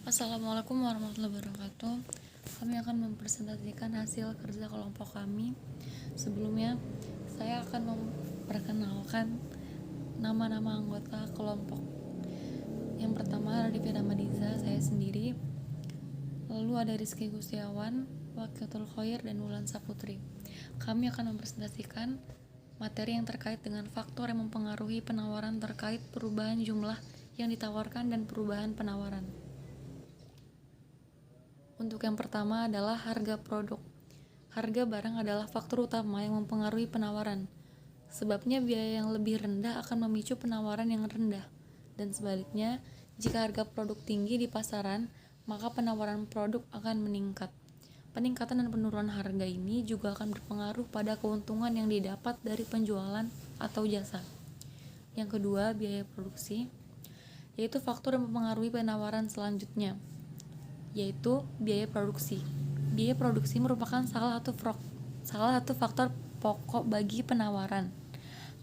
Assalamualaikum warahmatullahi wabarakatuh. Kami akan mempresentasikan hasil kerja kelompok kami. Sebelumnya, saya akan memperkenalkan nama-nama anggota kelompok. Yang pertama Raditya Ramadiza, saya sendiri. Lalu ada Rizky Gustiawan, Wakiatul Khoir, dan Wulan Saputri. Kami akan mempresentasikan materi yang terkait dengan faktor yang mempengaruhi penawaran terkait perubahan jumlah yang ditawarkan dan perubahan penawaran. Untuk yang pertama adalah harga produk. Harga barang adalah faktor utama yang mempengaruhi penawaran. Sebabnya biaya yang lebih rendah akan memicu penawaran yang rendah. Dan sebaliknya, jika harga produk tinggi di pasaran, maka penawaran produk akan meningkat. Peningkatan dan penurunan harga ini juga akan berpengaruh pada keuntungan yang didapat dari penjualan atau jasa. Yang kedua, biaya produksi, yaitu faktor yang mempengaruhi penawaran selanjutnya, yaitu biaya produksi. Biaya produksi merupakan salah satu faktor pokok bagi penawaran,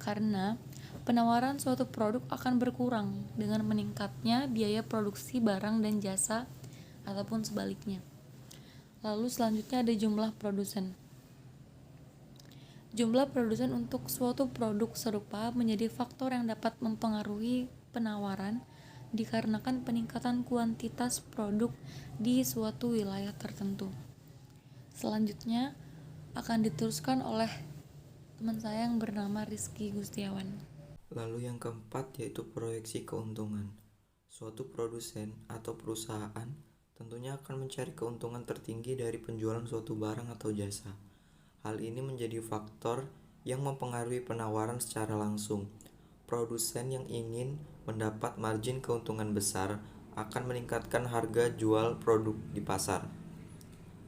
karena penawaran suatu produk akan berkurang dengan meningkatnya biaya produksi barang dan jasa ataupun sebaliknya. Lalu selanjutnya ada jumlah produsen. Jumlah produsen untuk suatu produk serupa menjadi faktor yang dapat mempengaruhi penawaran dikarenakan peningkatan kuantitas produk di suatu wilayah tertentu. Selanjutnya akan diteruskan oleh teman saya yang bernama Rizky Gustiawan. Lalu yang keempat yaitu proyeksi keuntungan. Suatu produsen atau perusahaan tentunya akan mencari keuntungan tertinggi dari penjualan suatu barang atau jasa. Hal ini menjadi faktor yang mempengaruhi penawaran secara langsung. Produsen yang ingin mendapat margin keuntungan besar akan meningkatkan harga jual produk di pasar.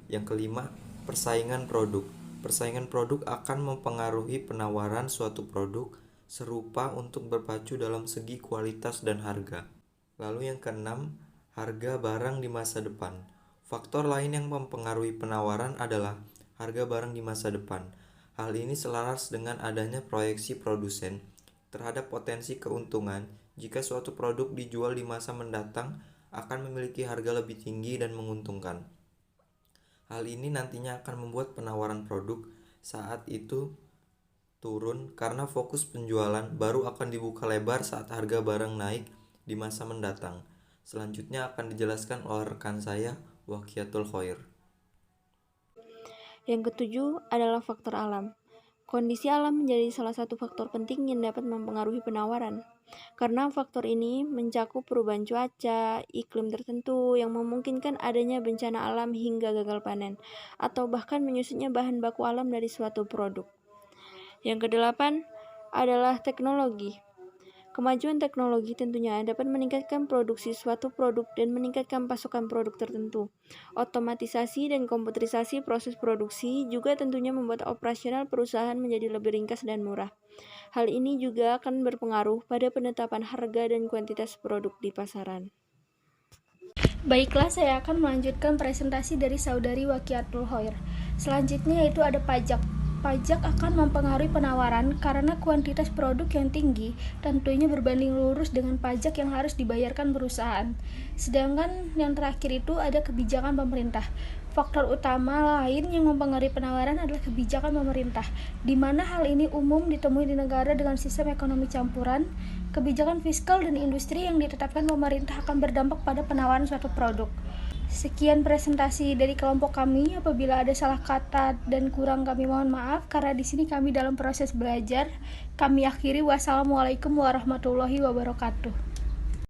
Yang kelima, persaingan produk. Persaingan produk akan mempengaruhi penawaran suatu produk serupa untuk berpacu dalam segi kualitas dan harga. Lalu yang keenam, harga barang di masa depan. Faktor lain yang mempengaruhi penawaran adalah harga barang di masa depan. Hal ini selaras dengan adanya proyeksi produsen terhadap potensi keuntungan jika suatu produk dijual di masa mendatang akan memiliki harga lebih tinggi dan menguntungkan. Hal ini nantinya akan membuat penawaran produk saat itu turun karena fokus penjualan baru akan dibuka lebar saat harga barang naik di masa mendatang. Selanjutnya akan dijelaskan oleh rekan saya, Wakiatul Khoir. Yang ketujuh adalah faktor alam. Kondisi alam menjadi salah satu faktor penting yang dapat mempengaruhi penawaran. Karena faktor ini mencakup perubahan cuaca, iklim tertentu yang memungkinkan adanya bencana alam hingga gagal panen, atau bahkan menyusutnya bahan baku alam dari suatu produk. Yang kedelapan adalah teknologi. Kemajuan teknologi tentunya dapat meningkatkan produksi suatu produk dan meningkatkan pasokan produk tertentu. Otomatisasi dan komputerisasi proses produksi juga tentunya membuat operasional perusahaan menjadi lebih ringkas dan murah. Hal ini juga akan berpengaruh pada penetapan harga dan kuantitas produk di pasaran. Baiklah, saya akan melanjutkan presentasi dari saudari Wakiatul Khoir. Selanjutnya yaitu ada pajak. Pajak akan mempengaruhi penawaran karena kuantitas produk yang tinggi tentunya berbanding lurus dengan pajak yang harus dibayarkan perusahaan. Sedangkan yang terakhir itu ada kebijakan pemerintah. Faktor utama lain yang mempengaruhi penawaran adalah kebijakan pemerintah, di mana hal ini umum ditemui di negara dengan sistem ekonomi campuran. Kebijakan fiskal dan industri yang ditetapkan pemerintah akan berdampak pada penawaran suatu produk. Sekian presentasi dari kelompok kami. Apabila ada salah kata dan kurang, kami mohon maaf karena di sini kami dalam proses belajar. Kami akhiri. Wassalamualaikum warahmatullahi wabarakatuh.